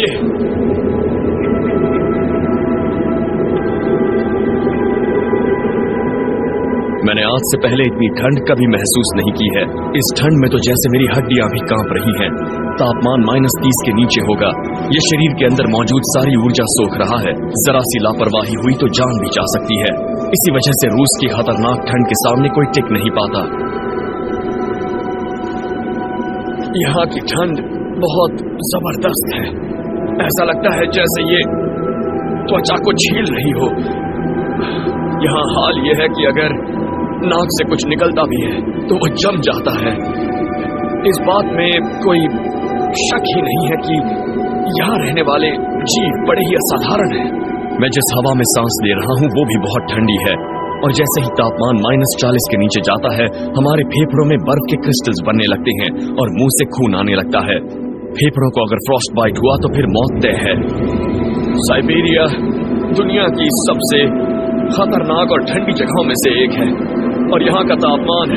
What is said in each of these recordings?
चाहिए। मैंने आज से पहले इतनी ठंड कभी महसूस नहीं की है। इस ठंड में तो जैसे मेरी हड्डियां भी कांप रही हैं। तापमान -30 के नीचे होगा। ये शरीर के अंदर मौजूद सारी ऊर्जा सोख रहा है। जरा सी लापरवाही हुई तो जान भी जा सकती है। इसी वजह से रूस की खतरनाक ठंड के सामने कोई टिक नहीं पाता। यहाँ की ठंड बहुत जबरदस्त है। ऐसा लगता है जैसे ये त्वचा को छील रही हो। यहाँ हाल ये है कि अगर नाक से कुछ निकलता भी है तो वो जम जाता है। इस बात में कोई शक ही नहीं है कि यहाँ रहने वाले जीव बड़े ही असाधारण हैं। मैं जिस हवा में सांस ले रहा हूँ वो भी बहुत ठंडी है और जैसे ही तापमान -40 के नीचे जाता है हमारे फेफड़ों में बर्फ के क्रिस्टल्स बनने लगते हैं और मुंह से खून आने लगता है। फेफड़ों को अगर फ्रॉस्ट बाइट हुआ तो फिर मौत तय है। साइबेरिया दुनिया की सबसे खतरनाक और ठंडी जगहों में से एक है और यहाँ का तापमान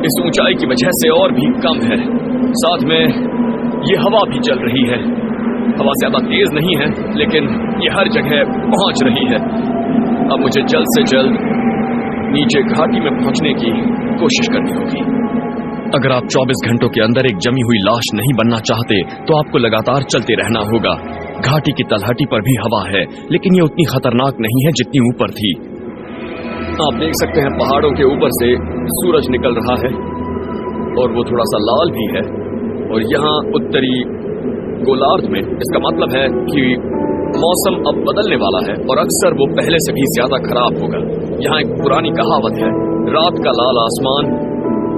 इस ऊंचाई की वजह से और भी कम है। साथ में ये हवा भी चल रही है। हवा ज्यादा तेज नहीं है लेकिन ये हर जगह पहुंच रही है। अब मुझे जल्द से जल्द नीचे घाटी में पहुंचने की कोशिश करनी होगी। अगर आप 24 घंटों के अंदर एक जमी हुई लाश नहीं बनना चाहते तो आपको लगातार चलते रहना होगा। घाटी की तलहटी पर भी हवा है लेकिन ये उतनी खतरनाक नहीं है जितनी ऊपर थी। आप देख सकते हैं पहाड़ों के ऊपर से सूरज निकल रहा है और वो थोड़ा सा लाल भी है। और यहाँ उत्तरी गोलार्ध में इसका मतलब है कि मौसम अब बदलने वाला है और अक्सर वो पहले से भी ज्यादा खराब होगा। यहाँ एक पुरानी कहावत है, रात का लाल आसमान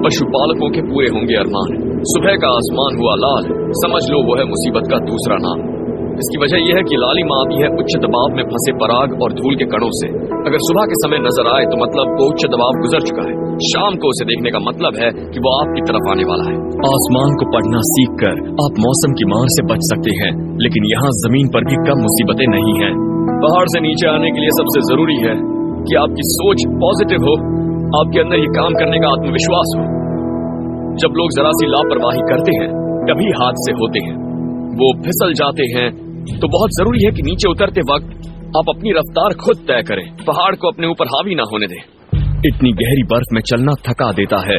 पशुपालकों के पूरे होंगे अरमान। सुबह का आसमान हुआ लाल, समझ लो वो है मुसीबत का दूसरा नाम। इसकी वजह यह है कि लालिमा आती है उच्च दबाव में फंसे पराग और धूल के कणों से। अगर सुबह के समय नजर आए तो मतलब वो उच्च दबाव गुजर चुका है। शाम को उसे देखने का मतलब है कि वो आपकी तरफ आने वाला है। आसमान को पढ़ना सीखकर आप मौसम की मार से बच सकते हैं लेकिन यहाँ जमीन पर भी कम मुसीबतें नहीं हैं। पहाड़ से नीचे आने के लिए सबसे जरूरी है कि आपकी सोच पॉजिटिव हो, आपके अंदर ये काम करने का आत्मविश्वास हो। जब लोग जरा सी लापरवाही करते हैं कभी हादसे होते हैं, वो फिसल जाते हैं। तो बहुत जरूरी है कि नीचे उतरते वक्त आप अपनी रफ्तार खुद तय करें, पहाड़ को अपने ऊपर हावी ना होने दें। इतनी गहरी बर्फ में चलना थका देता है।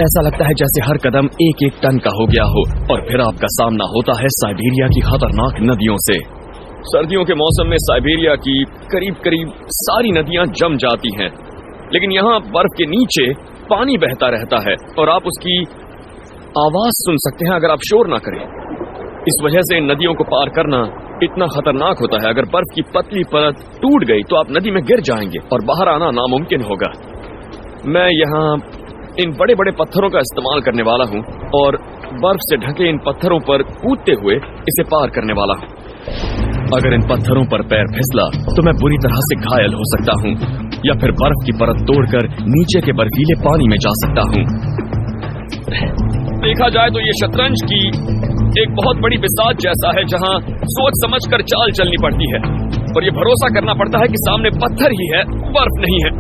ऐसा लगता है जैसे हर कदम 1-1 टन का हो गया हो। और फिर आपका सामना होता है साइबेरिया की खतरनाक नदियों से। सर्दियों के मौसम में साइबेरिया की करीब सारी नदियां जम जाती हैं लेकिन यहाँ बर्फ के नीचे पानी बहता रहता है और आप उसकी आवाज सुन सकते हैं अगर आप शोर ना करें। इस वजह से इन नदियों को पार करना इतना खतरनाक होता है। अगर बर्फ की पतली परत टूट गई तो आप नदी में गिर जाएंगे और बाहर आना नामुमकिन होगा। मैं यहाँ इन बड़े बड़े पत्थरों का इस्तेमाल करने वाला हूँ और बर्फ से ढके इन पत्थरों पर कूदते हुए इसे पार करने वाला हूँ। अगर इन पत्थरों पर पैर फिसला तो मैं बुरी तरह से घायल हो सकता हूँ या फिर बर्फ की परत तोड़कर नीचे के बर्फीले पानी में जा सकता हूँ। देखा जाए तो ये शतरंज की एक बहुत बड़ी बिसात जैसा है जहाँ सोच समझकर चाल चलनी पड़ती है और ये भरोसा करना पड़ता है कि सामने पत्थर ही है, बर्फ नहीं है।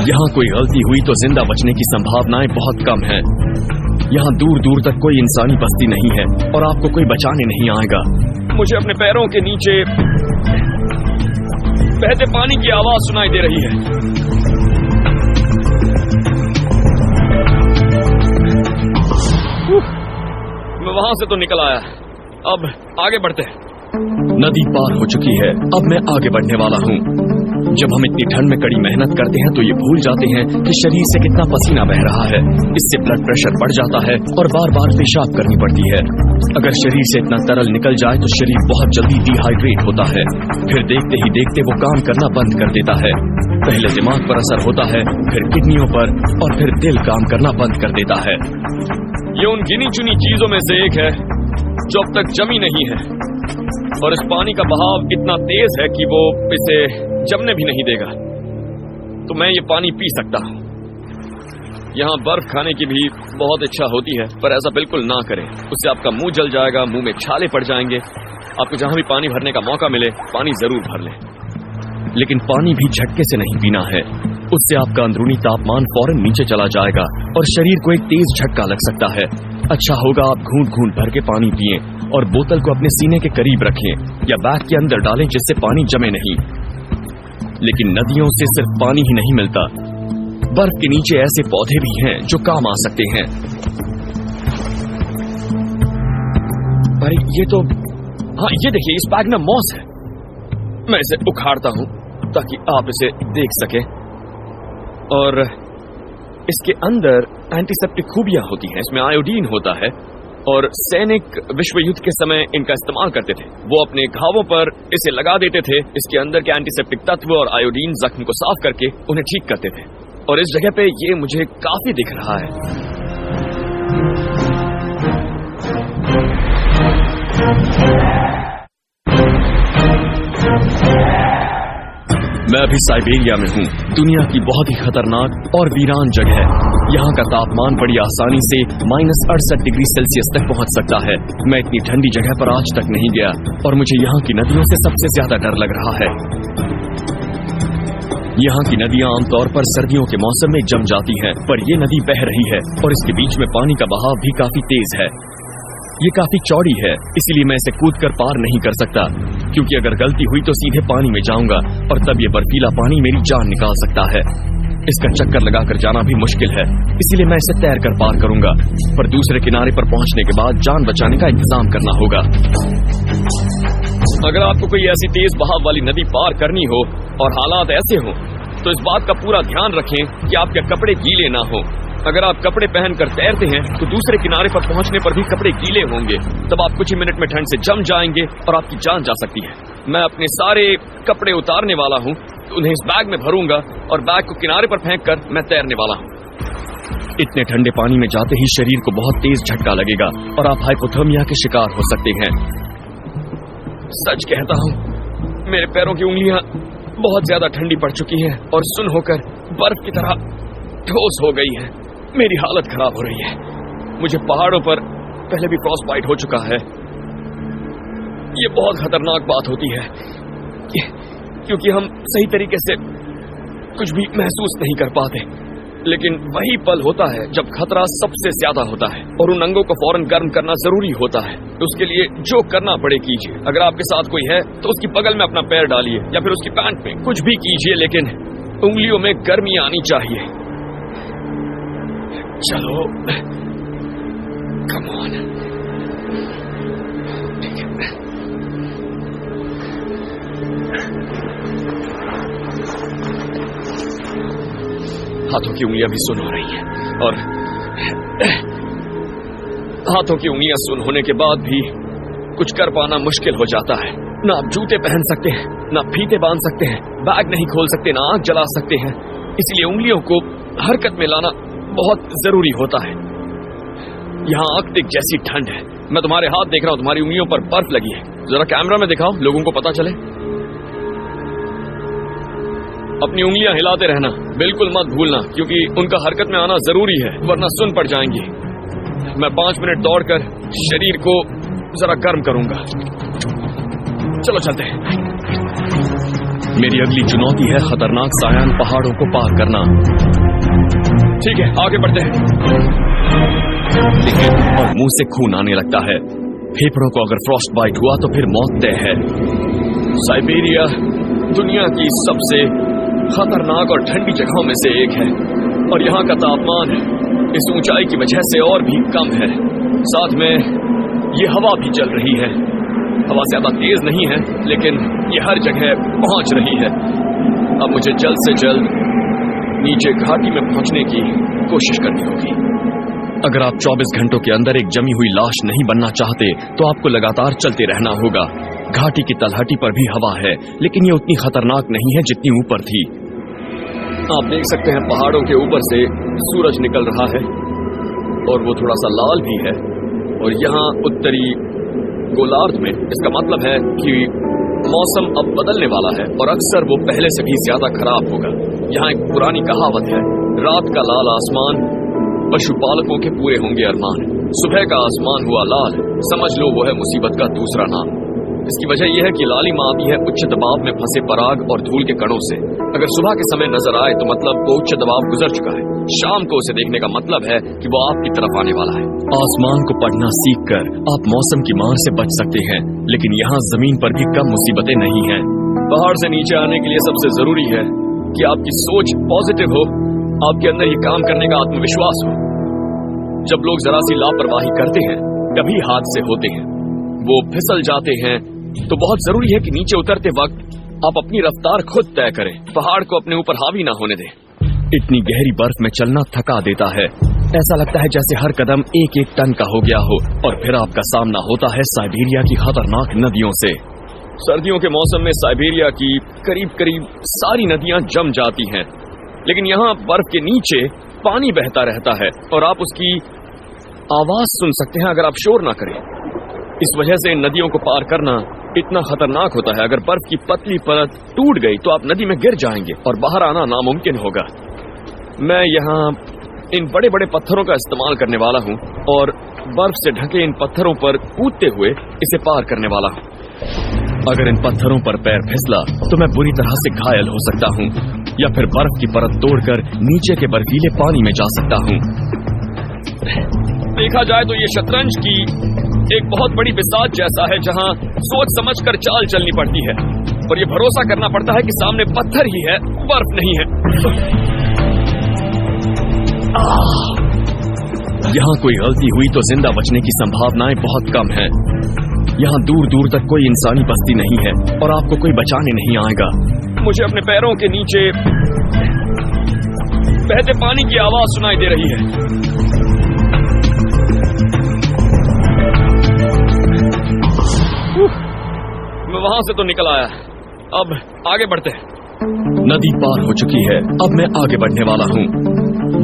यहाँ कोई गलती हुई तो जिंदा बचने की संभावनाएं बहुत कम हैं। यहाँ दूर दूर तक कोई इंसानी बस्ती नहीं है और आपको कोई बचाने नहीं आएगा। मुझे अपने पैरों के नीचे बहते पानी की आवाज सुनाई दे रही है। मैं वहां से तो निकल आया, अब आगे बढ़ते हैं। नदी पार हो चुकी है, अब मैं आगे बढ़ने वाला हूँ। जब हम इतनी ठंड में कड़ी मेहनत करते हैं तो ये भूल जाते हैं कि शरीर से कितना पसीना बह रहा है। इससे ब्लड प्रेशर बढ़ जाता है और बार बार पेशाब करनी पड़ती है। अगर शरीर से इतना तरल निकल जाए तो शरीर बहुत जल्दी डिहाइड्रेट होता है। फिर देखते ही देखते वो काम करना बंद कर देता है। पहले दिमाग पर असर होता है, फिर किडनियों पर और फिर दिल काम करना बंद कर देता है। ये उन गिनी चुनी चीजों में से एक है जो अब तक जमी नहीं है और इस पानी का बहाव इतना तेज है कि वो इसे जमने भी नहीं देगा। तो मैं ये पानी पी सकता हूँ। यहाँ बर्फ खाने की भी बहुत इच्छा होती है पर ऐसा बिल्कुल ना करें, उससे आपका मुंह जल जाएगा, मुंह में छाले पड़ जाएंगे। आपको जहां भी पानी भरने का मौका मिले पानी जरूर भर लें, लेकिन पानी भी झटके से नहीं पीना है। उससे आपका अंदरूनी तापमान फौरन नीचे चला जाएगा और शरीर को एक तेज झटका लग सकता है। अच्छा होगा आप घूंट घूंट भर के पानी पिएं और बोतल को अपने सीने के करीब रखें या बैग के अंदर डालें जिससे पानी जमे नहीं। लेकिन नदियों से सिर्फ पानी ही नहीं मिलता, बर्फ के नीचे ऐसे पौधे भी हैं जो काम आ सकते हैं। अरे ये तो, हाँ ये देखिए, इस बैग में मॉस है। मैं इसे उखाड़ता हूं ताकि आप इसे देख सकें। और इसके अंदर एंटीसेप्टिक खूबियां होती हैं। इसमें आयोडीन होता है और सैनिक विश्व युद्ध के समय इनका इस्तेमाल करते थे। वो अपने घावों पर इसे लगा देते थे। इसके अंदर के एंटीसेप्टिक तत्व और आयोडीन जख्म को साफ करके उन्हें ठीक करते थे। और इस जगह पे ये मुझे काफी दिख रहा है। मैं अभी साइबेरिया में हूँ, दुनिया की बहुत ही खतरनाक और वीरान जगह है। यहाँ का तापमान बड़ी आसानी से -68 डिग्री सेल्सियस तक पहुँच सकता है। मैं इतनी ठंडी जगह पर आज तक नहीं गया और मुझे यहाँ की नदियों से सबसे ज्यादा डर लग रहा है। यहाँ की नदियाँ आमतौर पर सर्दियों के मौसम में जम जाती हैं, पर ये नदी बह रही है और इसके बीच में पानी का बहाव भी काफी तेज है। ये काफी चौड़ी है, इसीलिए मैं इसे कूदकर पार नहीं कर सकता, क्योंकि अगर गलती हुई तो सीधे पानी में जाऊंगा और तब ये बर्फीला पानी मेरी जान निकाल सकता है। इसका चक्कर लगाकर जाना भी मुश्किल है, इसीलिए मैं इसे तैर कर पार करूंगा, पर दूसरे किनारे पर पहुंचने के बाद जान बचाने का इंतजाम करना होगा। अगर आपको कोई ऐसी तेज बहाव वाली नदी पार करनी हो और हालात ऐसे हो, तो इस बात का पूरा ध्यान रखें कि आपके कपड़े गीले ना हो। अगर आप कपड़े पहनकर तैरते हैं तो दूसरे किनारे पर पहुंचने पर भी कपड़े गीले होंगे, तब आप कुछ ही मिनट में ठंड से जम जाएंगे और आपकी जान जा सकती है। मैं अपने सारे कपड़े उतारने वाला हूं, उन्हें इस बैग में भरूंगा और बैग को किनारे पर फेंककर मैं तैरने वाला हूं। इतने ठंडे पानी में जाते ही शरीर को बहुत तेज झटका लगेगा और आप हाइपोथर्मिया के शिकार हो सकते हैं। सच कहता हूं, मेरे पैरों की उंगलियां बहुत ज्यादा ठंडी पड़ चुकी हैं और सुन्न होकर बर्फ की तरह ठोस हो गई है। मेरी हालत खराब हो रही है। मुझे पहाड़ों पर पहले भी फ्रॉस्ट बाइट हो चुका है। ये बहुत खतरनाक बात होती है क्योंकि हम सही तरीके से कुछ भी महसूस नहीं कर पाते, लेकिन वही पल होता है जब खतरा सबसे ज्यादा होता है और उन अंगों को फौरन गर्म करना जरूरी होता है। उसके लिए जो करना पड़े कीजिए। अगर आपके साथ कोई है तो उसकी बगल में अपना पैर डालिए या फिर उसकी पैंट में, कुछ भी कीजिए, लेकिन उंगलियों में गर्मी आनी चाहिए। चलो, कम ऑन। ठीक है। हाथों की उंगलियां भी सुन्न हो रही हैं और हाथों की उंगलियां सुन्न होने के बाद भी कुछ कर पाना मुश्किल हो जाता है। ना आप जूते पहन सकते हैं, ना फीते बांध सकते हैं, बैग नहीं खोल सकते, ना आग जला सकते हैं। इसलिए उंगलियों को हरकत में लाना बहुत जरूरी होता है। यहाँ आर्कटिक जैसी ठंड है। मैं तुम्हारे हाथ देख रहा हूँ, तुम्हारी उंगलियों पर बर्फ लगी है। जरा कैमरा में दिखाओ, लोगों को पता चले। अपनी उंगलियां हिलाते रहना, बिल्कुल मत भूलना, क्योंकि उनका हरकत में आना जरूरी है, वरना सुन्न पड़ जाएंगी। मैं 5 मिनट दौड़कर शरीर को जरा गर्म करूंगा। चलो चलते हैं। मेरी अगली चुनौती है खतरनाक सायान पहाड़ों को पार करना। ठीक है, आगे बढ़ते हैं। लेकिन और मुंह से खून आने लगता है। फेफड़ों को अगर फ्रॉस्ट बाइट हुआ तो फिर मौत तय है। साइबेरिया दुनिया की सबसे खतरनाक और ठंडी जगहों में से एक है और यहाँ का तापमान इस ऊंचाई की वजह से और भी कम है। साथ में ये हवा भी चल रही है। हवा ज्यादा तेज नहीं है, लेकिन ये हर जगह पहुंच रही है। अब मुझे जल्द से जल्द नीचे घाटी में पहुंचने की कोशिश करनी होगी। अगर आप 24 घंटों के अंदर एक जमी हुई लाश नहीं बनना चाहते तो आपको लगातार चलते रहना होगा। घाटी की तलहटी पर भी हवा है, लेकिन ये उतनी खतरनाक नहीं है जितनी ऊपर थी। आप देख सकते हैं पहाड़ों के ऊपर से सूरज निकल रहा है और वो थोड़ा सा लाल भी है। और यहाँ उत्तरी गोलार्ध में इसका मतलब है कि मौसम अब बदलने वाला है और अक्सर वो पहले से भी ज्यादा खराब होगा। यहाँ एक पुरानी कहावत है, रात का लाल आसमान पशुपालकों के पूरे होंगे अरमान। सुबह का आसमान हुआ लाल, समझ लो वो है मुसीबत का दूसरा नाम। इसकी वजह यह है कि लालिमा आती है उच्च दबाव में फंसे पराग और धूल के कणों से। अगर सुबह के समय नजर आए तो मतलब वो उच्च दबाव गुजर चुका है। शाम को उसे देखने का मतलब है कि वो आपकी तरफ आने वाला है। आसमान को पढ़ना सीखकर आप मौसम की मार से बच सकते हैं, लेकिन यहाँ जमीन पर भी कम मुसीबतें नहीं हैं। पहाड़ से नीचे आने के लिए सबसे जरूरी है कि आपकी सोच पॉजिटिव हो, आपके अंदर ये काम करने का आत्मविश्वास हो। जब लोग जरा सी लापरवाही करते हैं तभी हादसे होते हैं, वो फिसल जाते हैं। तो बहुत जरूरी है कि नीचे उतरते वक्त आप अपनी रफ्तार खुद तय करें, पहाड़ को अपने ऊपर हावी ना होने दें। इतनी गहरी बर्फ में चलना थका देता है, ऐसा लगता है जैसे हर कदम एक एक टन का हो गया हो। और फिर आपका सामना होता है साइबेरिया की खतरनाक नदियों से। सर्दियों के मौसम में साइबेरिया की करीब करीब सारी नदियां जम जाती हैं, लेकिन यहाँ बर्फ के नीचे पानी बहता रहता है और आप उसकी आवाज सुन सकते हैं अगर आप शोर ना करें। इस वजह से इन नदियों को पार करना इतना खतरनाक होता है। अगर बर्फ की पतली परत टूट गई तो आप नदी में गिर जाएंगे और बाहर आना नामुमकिन होगा। मैं यहाँ इन बड़े बड़े पत्थरों का इस्तेमाल करने वाला हूँ और बर्फ से ढके इन पत्थरों पर कूदते हुए इसे पार करने वाला हूँ। अगर इन पत्थरों पर पैर फिसला तो मैं बुरी तरह से घायल हो सकता हूँ या फिर बर्फ की परत तोड़कर नीचे के बर्फीले पानी में जा सकता हूँ। देखा जाए तो ये शतरंज की एक बहुत बड़ी बिसात जैसा है, जहाँ सोच समझकर चाल चलनी पड़ती है और ये भरोसा करना पड़ता है कि सामने पत्थर ही है, बर्फ नहीं है। यहाँ कोई गलती हुई तो जिंदा बचने की संभावनाएं बहुत कम हैं। यहाँ दूर दूर तक कोई इंसानी बस्ती नहीं है और आपको कोई बचाने नहीं आएगा। मुझे अपने पैरों के नीचे बहते पानी की आवाज सुनाई दे रही है। मैं वहां से तो निकल आया, अब आगे बढ़ते हैं। नदी पार हो चुकी है, अब मैं आगे बढ़ने वाला हूँ।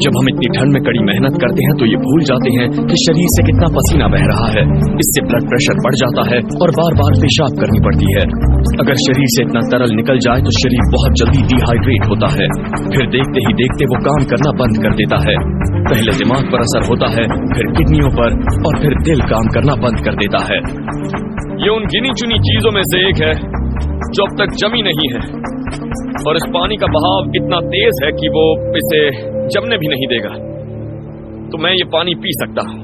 जब हम इतनी ठंड में कड़ी मेहनत करते हैं तो ये भूल जाते हैं कि शरीर से कितना पसीना बह रहा है। इससे ब्लड प्रेशर बढ़ जाता है और बार बार पेशाब करनी पड़ती है। अगर शरीर से इतना तरल निकल जाए तो शरीर बहुत जल्दी डिहाइड्रेट होता है, फिर देखते ही देखते वो काम करना बंद कर देता है। पहले दिमाग पर असर होता है, फिर किडनियों पर और फिर दिल काम करना बंद कर देता है। ये उन गिनी चुनी चीजों में से एक है जो अब तक जमी नहीं है और इस पानी का बहाव इतना तेज है कि वो इसे जमने भी नहीं देगा। तो मैं ये पानी पी सकता हूँ।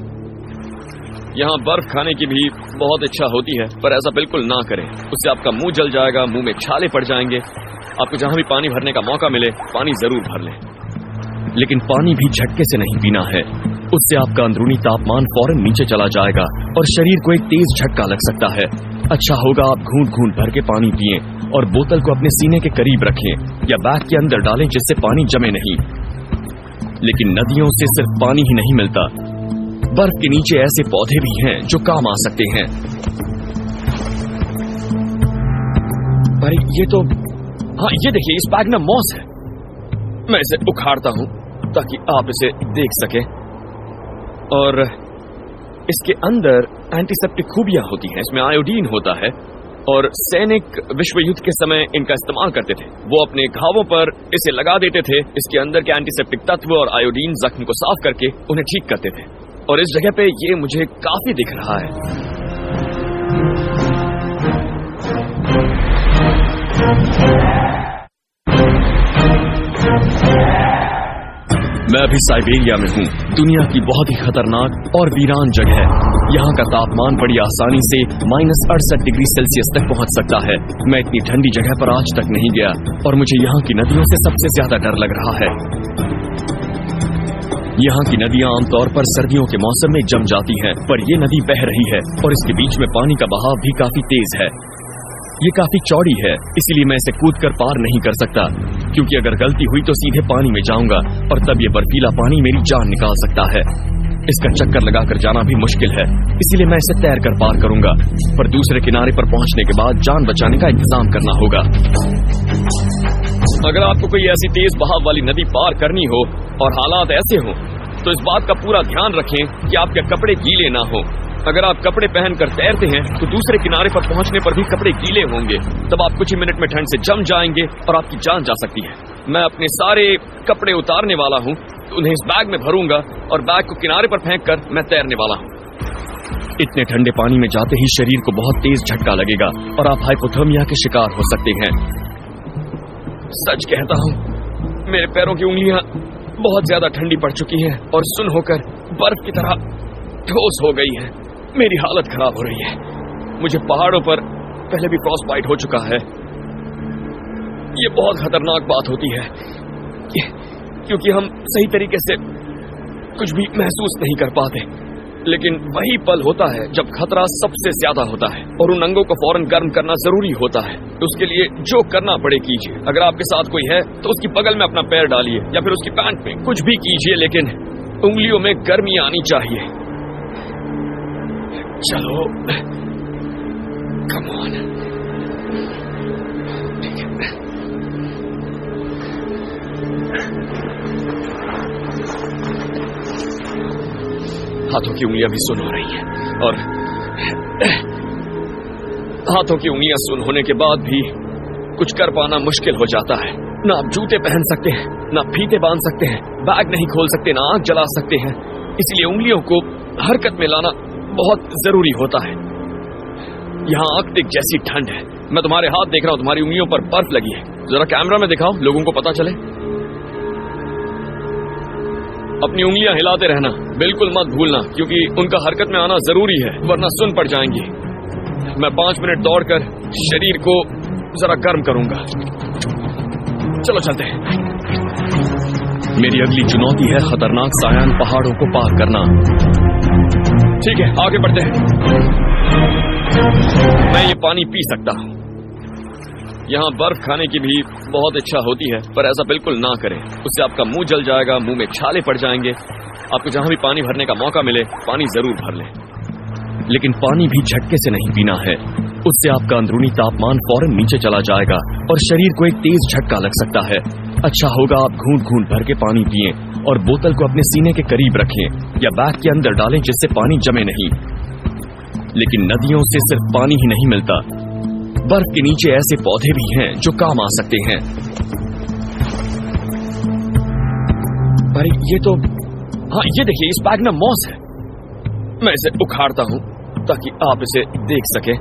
यहाँ बर्फ खाने की भी बहुत इच्छा होती है, पर ऐसा बिल्कुल ना करें, उससे आपका मुंह जल जाएगा, मुंह में छाले पड़ जाएंगे। आपको जहां भी पानी भरने का मौका मिले पानी जरूर भर लें, लेकिन पानी भी झटके से नहीं पीना है, उससे आपका अंदरूनी तापमान फौरन नीचे चला जाएगा और शरीर को एक तेज झटका लग सकता है। अच्छा होगा आप घूंट घूंट भर के पानी पिएं और बोतल को अपने सीने के करीब रखें या बैग के अंदर डालें जिससे पानी जमे नहीं। लेकिन नदियों से सिर्फ पानी ही नहीं मिलता, बर्फ के नीचे ऐसे पौधे भी हैं जो काम आ सकते हैं। अरे ये तो, हाँ ये देखिए, इस बैग में मॉस है। मैं इसे उखाड़ता हूं ताकि आप इसे देख सकें। और इसके अंदर एंटीसेप्टिक खूबियां होती हैं। इसमें आयोडीन होता है और सैनिक विश्व युद्ध के समय इनका इस्तेमाल करते थे। वो अपने घावों पर इसे लगा देते थे। इसके अंदर के एंटीसेप्टिक तत्व और आयोडीन जख्म को साफ करके उन्हें ठीक करते थे। और इस जगह पे ये मुझे काफी दिख रहा है। मैं अभी साइबेरिया में हूँ, दुनिया की बहुत ही खतरनाक और वीरान जगह। यहाँ का तापमान बड़ी आसानी से -68 डिग्री सेल्सियस तक पहुँच सकता है। मैं इतनी ठंडी जगह पर आज तक नहीं गया और मुझे यहाँ की नदियों से सबसे ज्यादा डर लग रहा है। यहाँ की नदियाँ आमतौर पर सर्दियों के मौसम में जम जाती हैं, पर ये नदी बह रही है और इसके बीच में पानी का बहाव भी काफी तेज है। ये काफी चौड़ी है, इसीलिए मैं इसे कूदकर पार नहीं कर सकता, क्योंकि अगर गलती हुई तो सीधे पानी में जाऊंगा और तब ये बर्फीला पानी मेरी जान निकाल सकता है। इसका चक्कर लगाकर जाना भी मुश्किल है, इसीलिए मैं इसे तैर कर पार करूंगा, पर दूसरे किनारे पर पहुंचने के बाद जान बचाने का इंतजाम करना होगा। अगर आपको कोई ऐसी तेज बहाव वाली नदी पार करनी हो और हालात ऐसे हों, तो इस बात का पूरा ध्यान रखें कि आपके कपड़े गीले ना हो। अगर आप कपड़े पहनकर तैरते हैं तो दूसरे किनारे पर पहुंचने पर भी कपड़े गीले होंगे, तब आप कुछ ही मिनट में ठंड से जम जाएंगे और आपकी जान जा सकती है। मैं अपने सारे कपड़े उतारने वाला हूं, तो उन्हें इस बैग में भरूंगा और बैग को किनारे पर फेंककर मैं तैरने वाला हूं। इतने ठंडे पानी में जाते ही शरीर को बहुत तेज झटका लगेगा और आप हाइपोथर्मिया के शिकार हो सकते हैं। सच कहता हूँ, मेरे पैरों की उंगलियां बहुत ज्यादा ठंडी पड़ चुकी हैं और सुन्न होकर बर्फ की तरह ठोस हो गई हैं। मेरी हालत खराब हो रही है। मुझे पहाड़ों पर पहले भी फ्रॉस्ट बाइट हो चुका है। ये बहुत खतरनाक बात होती है क्योंकि हम सही तरीके से कुछ भी महसूस नहीं कर पाते, लेकिन वही पल होता है जब खतरा सबसे ज्यादा होता है और उन अंगों को फौरन गर्म करना जरूरी होता है। उसके लिए जो करना पड़े कीजिए। अगर आपके साथ कोई है तो उसकी बगल में अपना पैर डालिए या फिर उसकी पैंट में, कुछ भी कीजिए, लेकिन उंगलियों में गर्मी आनी चाहिए। चलो, कम ऑन। ठीक है। हाथों की उंगलियां भी सुन्न हो रही हैं और हाथों की उंगलियां सुन्न होने के बाद भी कुछ कर पाना मुश्किल हो जाता है। ना आप जूते पहन सकते हैं, ना फीते बांध सकते हैं, बैग नहीं खोल सकते, ना आग जला सकते हैं। इसलिए उंगलियों को हरकत में लाना बहुत जरूरी होता है। यहाँ आर्कटिक जैसी ठंड है। मैं तुम्हारे हाथ देख रहा हूँ, तुम्हारी उंगलियों पर बर्फ लगी है। जरा कैमरा में दिखाओ, लोगों को पता चले। अपनी उंगलियां हिलाते रहना, बिल्कुल मत भूलना, क्योंकि उनका हरकत में आना जरूरी है, वरना सुन्न पड़ जाएंगी। मैं 5 मिनट दौड़कर शरीर को जरा गर्म करूंगा। चलो चलते हैं। मेरी अगली चुनौती है खतरनाक सायान पहाड़ों को पार करना। ठीक है, आगे बढ़ते हैं। मैं ये पानी पी सकता हूं। यहाँ बर्फ खाने की भी बहुत इच्छा होती है, पर ऐसा बिल्कुल ना करें, उससे आपका मुंह जल जाएगा, मुंह में छाले पड़ जाएंगे। आपको जहां भी पानी भरने का मौका मिले, पानी जरूर भर लें, लेकिन पानी भी झटके से नहीं पीना है। उससे आपका अंदरूनी तापमान फौरन नीचे चला जाएगा और शरीर को एक तेज झटका लग सकता है। अच्छा होगा आप घूंट घूंट भर के पानी पिएं और बोतल को अपने सीने के करीब रखें या बैग के अंदर डालें, जिससे पानी जमे नहीं। लेकिन नदियों से सिर्फ पानी ही नहीं मिलता, बर्फ के नीचे ऐसे पौधे भी हैं जो काम आ सकते हैं। पर ये तो, हाँ ये देखिए, इस बैग में मॉस है। मैं इसे उखाड़ता हूं ताकि आप इसे देख सकें।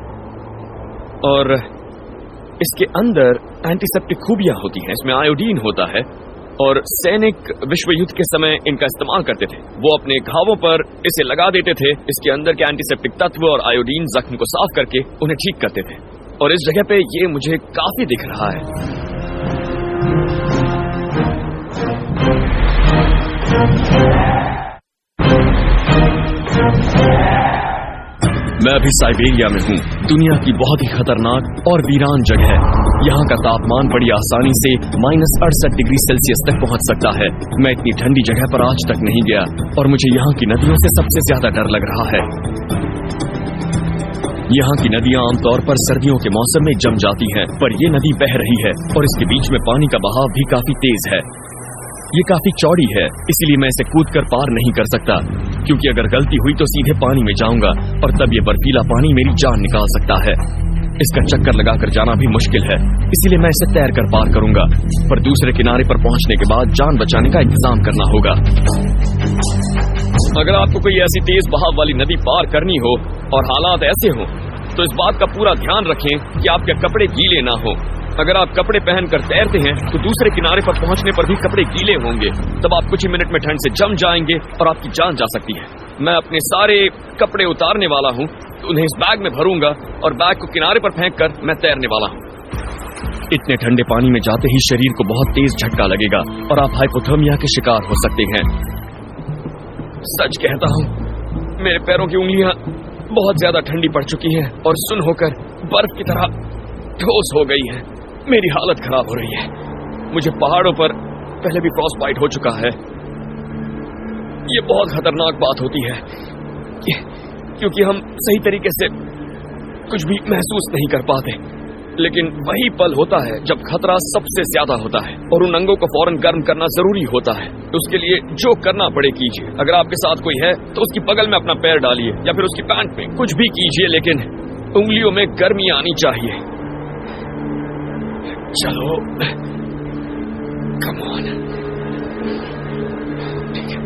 और इसके अंदर एंटीसेप्टिक खूबियां होती हैं। इसमें आयोडीन होता है और सैनिक विश्व युद्ध के समय इनका इस्तेमाल करते थे। वो अपने घावों पर इसे लगा देते थे। इसके अंदर के एंटीसेप्टिक तत्व और आयोडीन जख्म को साफ करके उन्हें ठीक करते थे। और इस जगह पे ये मुझे काफी दिख रहा है। मैं अभी साइबेरिया में हूँ, दुनिया की बहुत ही खतरनाक और वीरान जगह है। यहाँ का तापमान बड़ी आसानी से -68 डिग्री सेल्सियस तक पहुँच सकता है। मैं इतनी ठंडी जगह पर आज तक नहीं गया और मुझे यहाँ की नदियों से सबसे ज्यादा डर लग रहा है। यहाँ की नदियाँ आमतौर पर सर्दियों के मौसम में जम जाती हैं, पर ये नदी बह रही है और इसके बीच में पानी का बहाव भी काफी तेज है। ये काफी चौड़ी है, इसीलिए मैं इसे कूदकर पार नहीं कर सकता, क्योंकि अगर गलती हुई तो सीधे पानी में जाऊंगा और तब ये बर्फीला पानी मेरी जान निकाल सकता है। इसका चक्कर लगाकर जाना भी मुश्किल है, इसीलिए मैं इसे तैर कर पार करूंगा, पर दूसरे किनारे पर पहुंचने के बाद जान बचाने का इंतजाम करना होगा। अगर आपको कोई ऐसी तेज बहाव वाली नदी पार करनी हो और हालात ऐसे हों, तो इस बात का पूरा ध्यान रखें कि आपके कपड़े गीले ना हो। अगर आप कपड़े पहनकर तैरते हैं तो दूसरे किनारे पर पहुंचने पर भी कपड़े गीले होंगे, तब आप कुछ ही मिनट में ठंड से जम जाएंगे और आपकी जान जा सकती है। मैं अपने सारे कपड़े उतारने वाला हूं, उन्हें इस बैग में भरूंगा और बैग को किनारे पर फेंककर मैं तैरने वाला हूं। इतने ठंडे पानी में जाते ही शरीर को बहुत तेज झटका लगेगा और आप हाइपोथर्मिया के शिकार हो सकते हैं। सच कहता हूं, मेरे पैरों की उंगलियां बहुत ज्यादा ठंडी पड़ चुकी हैं और सुन्न होकर बर्फ की तरह ठोस हो गई हैं। मेरी हालत खराब हो रही है। मुझे पहाड़ों पर पहले भी फ्रॉस्ट बाइट हो चुका है। ये बहुत खतरनाक बात होती है क्योंकि हम सही तरीके से कुछ भी महसूस नहीं कर पाते, लेकिन वही पल होता है जब खतरा सबसे ज्यादा होता है और उन अंगों को फौरन गर्म करना जरूरी होता है। उसके लिए जो करना पड़े कीजिए। अगर आपके साथ कोई है तो उसकी बगल में अपना पैर डालिए या फिर उसकी पैंट में, कुछ भी कीजिए, लेकिन उंगलियों में गर्मी आनी चाहिए। चलो, कम ऑन। ठीक है।